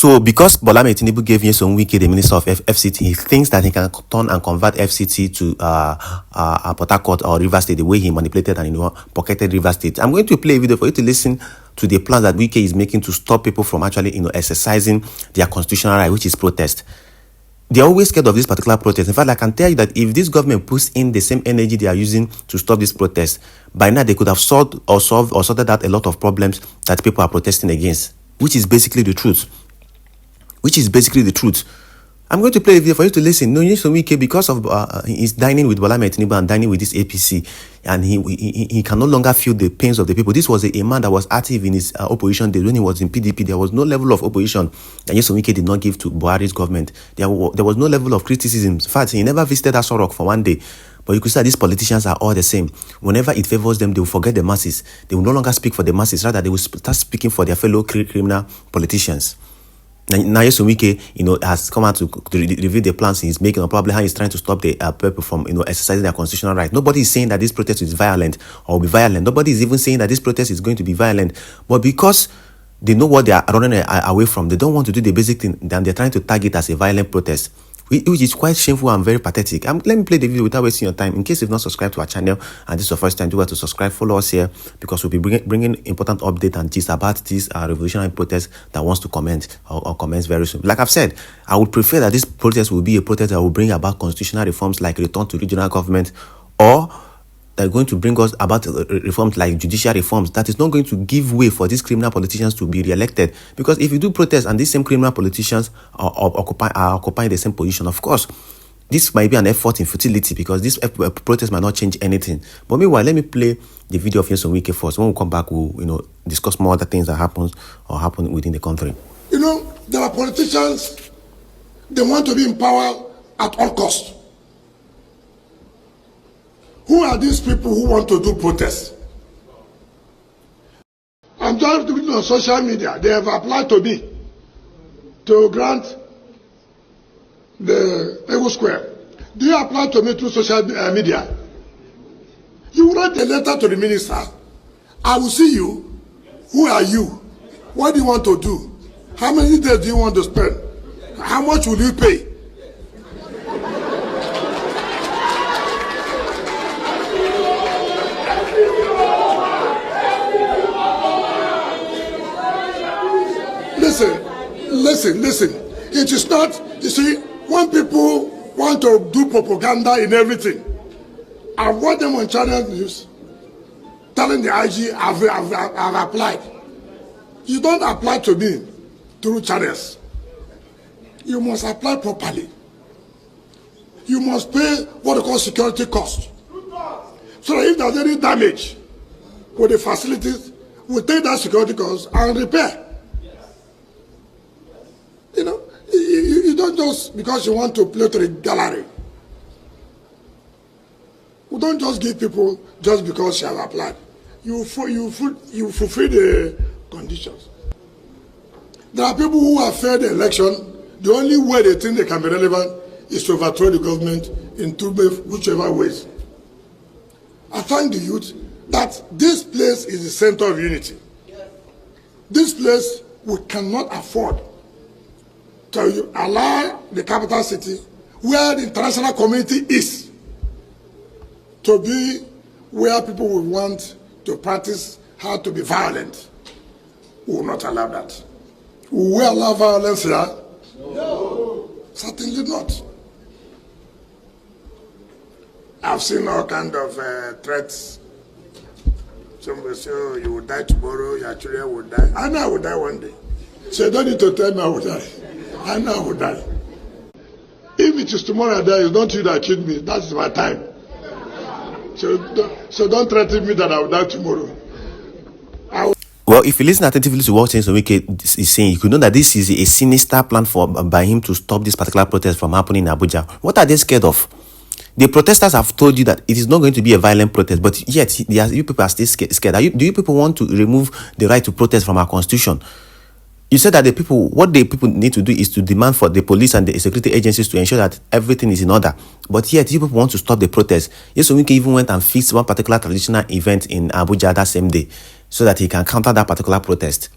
So because Bola Tinubu gave Nyesom Wike the Minister of FCT, he thinks that he can turn and convert FCT to Port Harcourt or Rivers State the way he manipulated and pocketed Rivers State. I'm going to play a video for you to listen to the plans that Wike is making to stop people from actually exercising their constitutional right, which is protest. They're always scared of this particular protest. In fact, I can tell you that if this government puts in the same energy they are using to stop this protest, by now they could have sorted out a lot of problems that people are protesting against, which is basically the truth. I'm going to play a video for you to listen. No, Nyesom Wike, because of he's dining with Bola Tinubu and dining with this APC, and he can no longer feel the pains of the people. This was a man that was active in his opposition days when he was in PDP. There was no level of opposition that Nyesom Wike did not give to Buhari's government. There was no level of criticism. In fact, he never visited Aso Rock for one day. But you could say that these politicians are all the same. Whenever it favors them, they will forget the masses. They will no longer speak for the masses. Rather, they will start speaking for their fellow criminal politicians. Now Nyesom Wike, has come out to reveal the plans he's making, or probably how he's trying to stop the people from, exercising their constitutional right. Nobody is saying that this protest is violent or will be violent. Nobody is even saying that this protest is going to be violent. But because they know what they are running away from, they don't want to do the basic thing, then they're trying to tag it as a violent protest, which is quite shameful and very pathetic. Let me play the video without wasting your time. In case you've not subscribed to our channel and this is your first time, do well to subscribe, follow us here, because we'll be bringing important update and gist about this revolutionary protest that wants to comment or commence very soon. Like I've said, I would prefer that this protest will be a protest that will bring about constitutional reforms like return to regional government, or that are going to bring us about reforms like judicial reforms that is not going to give way for these criminal politicians to be re-elected. Because if you do protest and these same criminal politicians are occupying the same position, of course, this might be an effort in futility, because this protest might not change anything. But meanwhile, let me play the video of Nyesom Wike first. When we come back, we'll discuss more other things that happen within the country. There are politicians, they want to be in power at all costs. Who are these people who want to do protests? I'm just reading on social media. They have applied to me to grant the Ego Square. Do you apply to me through social media? You write a letter to the minister. I will see you. Who are you? What do you want to do? How many days do you want to spend? How much will you pay? Listen. It is not, you see, when people want to do propaganda in everything, I've watched them on channel news telling the IG, I've applied. You don't apply to me through channels. You must apply properly. You must pay what they call security cost. So that if there's any damage with the facilities, we'll take that security cost and repair. You don't just, because you want to play to the gallery. We don't just give people just because you have applied. You fulfill the conditions. There are people who have failed the election. The only way they think they can be relevant is to overthrow the government in whichever ways. I thank the youth that this place is the center of unity. This place we cannot afford to allow the capital city, where the international community is, to be where people will want to practice how to be violent. We will not allow that. Will we allow violence here? No. Certainly not. I've seen all kinds of threats. Some will say, oh, you will die tomorrow, your children will die. I know I will die one day. So you don't need to tell me I will die. I know I will die. If it is tomorrow I die, it's not you that killed me. That's my time. So don't threaten me that I will die tomorrow. Well, if you listen attentively to what Nyesom Wike is saying, you could know that this is a sinister plan by him to stop this particular protest from happening in Abuja. What are they scared of? The protesters have told you that it is not going to be a violent protest, but yet you people are still scared. Do you people want to remove the right to protest from our constitution? You said that what the people need to do is to demand for the police and the security agencies to ensure that everything is in order. But yet, you people want to stop the protest. Nyesom Wike even went and fixed one particular traditional event in Abuja that same day so that he can counter that particular protest.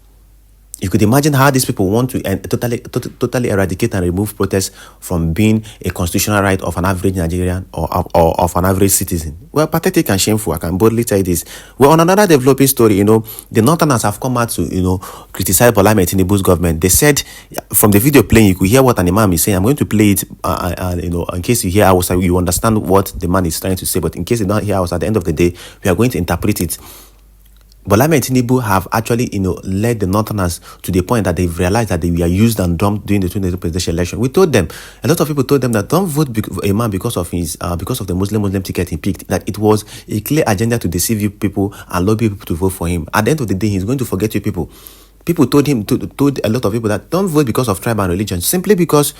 You could imagine how these people want to totally eradicate and remove protest from being a constitutional right of an average Nigerian or of an average citizen. Well, pathetic and shameful. I can boldly tell you this. Well, on another developing story, the Northerners have come out to, criticize Bola Ahmed Tinubu's government. They said, from the video playing, you could hear what an imam is saying. I'm going to play it, in case you hear Hausa, you understand what the man is trying to say. But in case you don't hear Hausa, at the end of the day, we are going to interpret it. Bola Ahmed Tinubu have actually, led the Northerners to the point that they've realized that they were used and dumped during the 2022 presidential election. We told them, a lot of people told them that don't vote a man because of the Muslim ticket he picked. That it was a clear agenda to deceive you people and lobby people to vote for him. At the end of the day, he's going to forget you people. People told a lot of people that don't vote because of tribe and religion, simply because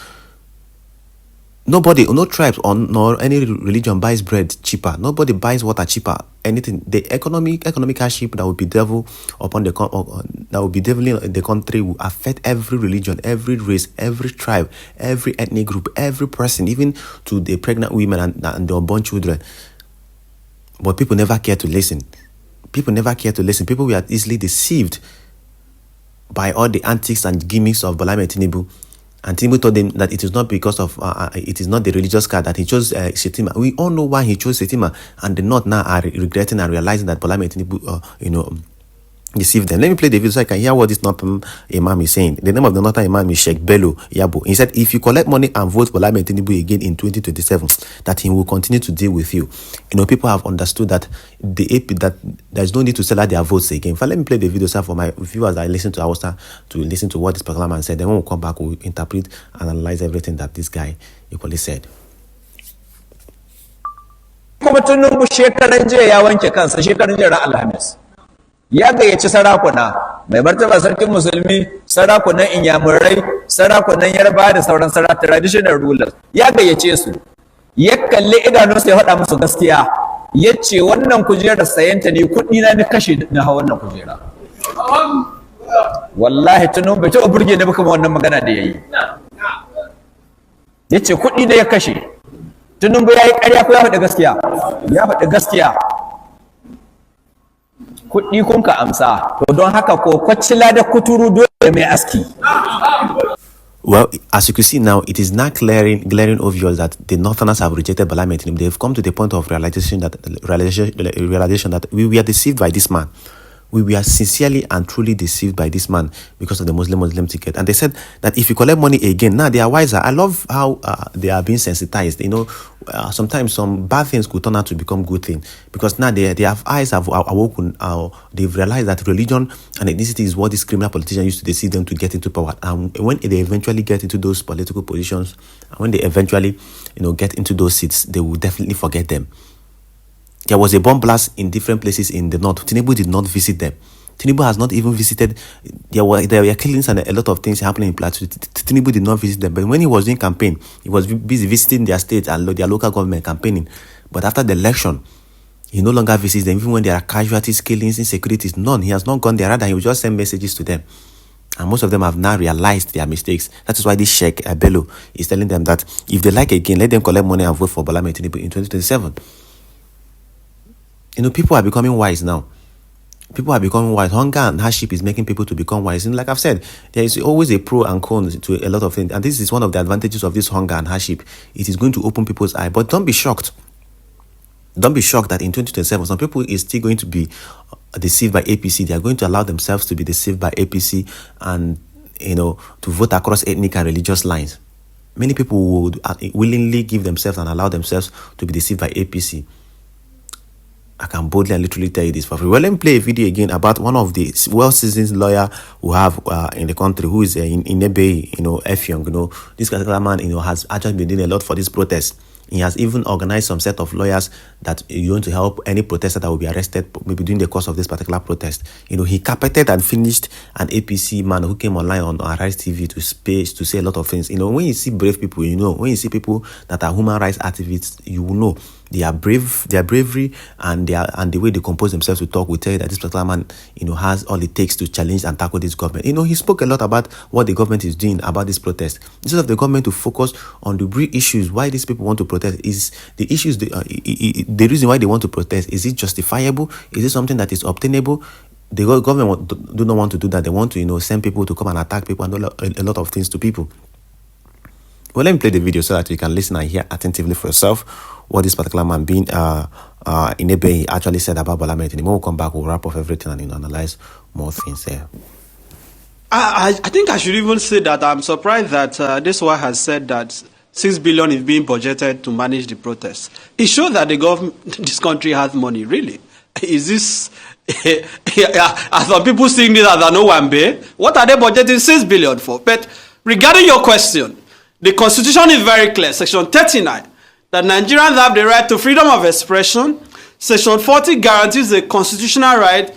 nobody, no tribes or nor any religion buys bread cheaper. Nobody buys water cheaper. Anything. The economic hardship that will be devil upon that will be deviling the country will affect every religion, every race, every tribe, every ethnic group, every person, even to the pregnant women and the unborn children. But people never care to listen. People were easily deceived by all the antics and gimmicks of Bola Ahmed Tinubu. And Tinubu told them that it is not because of, it is not the religious card that he chose Shetima. We all know why he chose Shetima, and the North now are regretting and realizing that Bola Ahmed Tinubu, deceived them. Let me play the video so I can hear what this Northern Imam is saying. The name of the Northern Imam is Sheikh Bello Yabo. He said, if you collect money and vote Bola Ahmed Tinubu again in 2027, that he will continue to deal with you. People have understood that that there's no need to sell out their votes again. In fact, let me play the video sir, for my viewers that listen to Hausa to listen to what this particular man said. Then when we come back, we'll interpret and analyze everything that this guy equally said. Kuma Tinubu shekaran jiya ya wanke kansa shekaran jiya ran Alhamis. Ya gayyaci sarakuna, mai martaba sarkin musulmi, sarakunan inyamurai, sarakunan yarba da sauran traditional rulers. Ya gayyace su. Ya kalli idanunsa ya faɗa musu gaskiya. Ya ce wannan kujerar sayanta ne kuɗi na ni kashe na hawa wannan kujera. Wallahi Tinubu bai taɓa burge ni ba kuma wannan magana da yayi. Ya ce kuɗi ne ya kashe. Tinubu ya yi ƙarya ko ya faɗi gaskiya? Ya faɗi gaskiya. Kuɗi kun ka amsa, to don haka ko kwacila da kuturu dole mai aski. Well, as you can see now, it is now glaring obvious that the Northerners have rejected Bola Ahmed Tinubu. They've come to the point of realization that we were deceived by this man. We were sincerely and truly deceived by this man because of the Muslim ticket. And they said that if you collect money again, now they are wiser. I love how they are being sensitized. Sometimes some bad things could turn out to become good things because now their eyes have awoken. They've realized that religion and ethnicity is what these criminal politicians used to deceive them to get into power. And when they eventually get into those political positions, and when they eventually, get into those seats, they will definitely forget them. There was a bomb blast in different places in the north. Tinubu did not visit them. Tinubu has not even visited. There were killings and a lot of things happening in Plateau. Tinubu did not visit them. But when he was doing campaign, he was busy visiting their state and their local government campaigning. But after the election, he no longer visits them. Even when there are casualties, killings, insecurities, none. He has not gone there. Rather, he will just send messages to them. And most of them have now realized their mistakes. That is why this Sheikh Bello is telling them that if they like again, let them collect money and vote for Bola Ahmed Tinubu in 2027. People are becoming wise now. People are becoming wise. Hunger and hardship is making people to become wise. And like I've said, there is always a pro and con to a lot of things. And this is one of the advantages of this hunger and hardship. It is going to open people's eyes. But don't be shocked. Don't be shocked that in 2027, some people is still going to be deceived by APC. They are going to allow themselves to be deceived by APC and, to vote across ethnic and religious lines. Many people would willingly give themselves and allow themselves to be deceived by APC. I can boldly and literally tell you this for free. Well, let me play a video again about one of the well-seasoned lawyer we have in the country, who is in Ebe, Effiong. This particular man, has actually been doing a lot for this protest. He has even organized some set of lawyers that you want to help any protester that will be arrested maybe during the course of this particular protest. He carpeted and finished an APC man who came online on Arise TV to say a lot of things. When you see brave people, when you see people that are human rights activists, you will know they are brave, their bravery and the way they compose themselves to talk will tell you that this particular man, has all it takes to challenge and tackle this government. He spoke a lot about what the government is doing about this protest. Instead of the government to focus on the real issues, why these people want to protest is the issues, the reason why they want to protest. Is it justifiable? Is it something that is obtainable? the government do not want to do that. They want to, send people to come and attack people and do a lot of things to people. Well, let me play the video so that you can listen and hear attentively for yourself what this particular man being in Ebe actually said about Bola Ahmed Tinubu. We'll come back, we'll wrap up everything and analyze more things there. I think I should even say that I'm surprised that this one has said that 6 billion is being budgeted to manage the protests. It shows that the government, this country has money, really. Is this, are some people seeing this as an Owambe? What are they budgeting 6 billion for? But regarding your question, the Constitution is very clear, Section 39, that Nigerians have the right to freedom of expression. Section 40 guarantees the constitutional right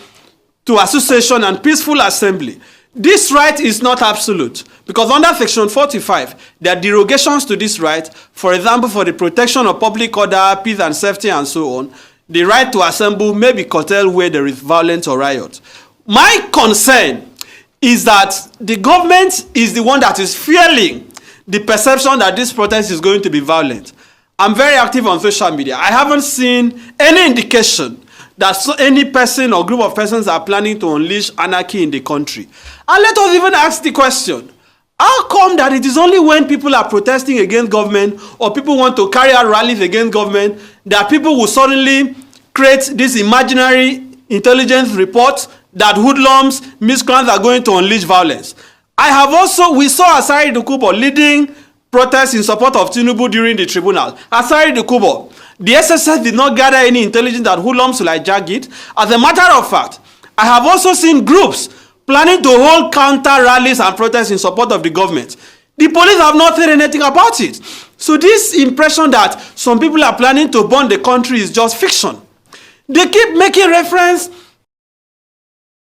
to association and peaceful assembly. This right is not absolute, because under Section 45, there are derogations to this right. For example, for the protection of public order, peace and safety, and so on, the right to assemble may be curtailed where there is violence or riot. My concern is that the government is the one that is fueling the perception that this protest is going to be violent. I'm very active on social media. I haven't seen any indication that any person or group of persons are planning to unleash anarchy in the country. And let us even ask the question, how come that it is only when people are protesting against government or people want to carry out rallies against government that people will suddenly create this imaginary intelligence report that hoodlums, miscreants are going to unleash violence? We saw Asari Dokubo leading protests in support of Tinubu during the tribunal. Asari Dokubo, the SSS did not gather any intelligence that hoodlums will hijack it. As a matter of fact, I have also seen groups planning to hold counter rallies and protests in support of the government. The police have not said anything about it. So this impression that some people are planning to burn the country is just fiction. They keep making reference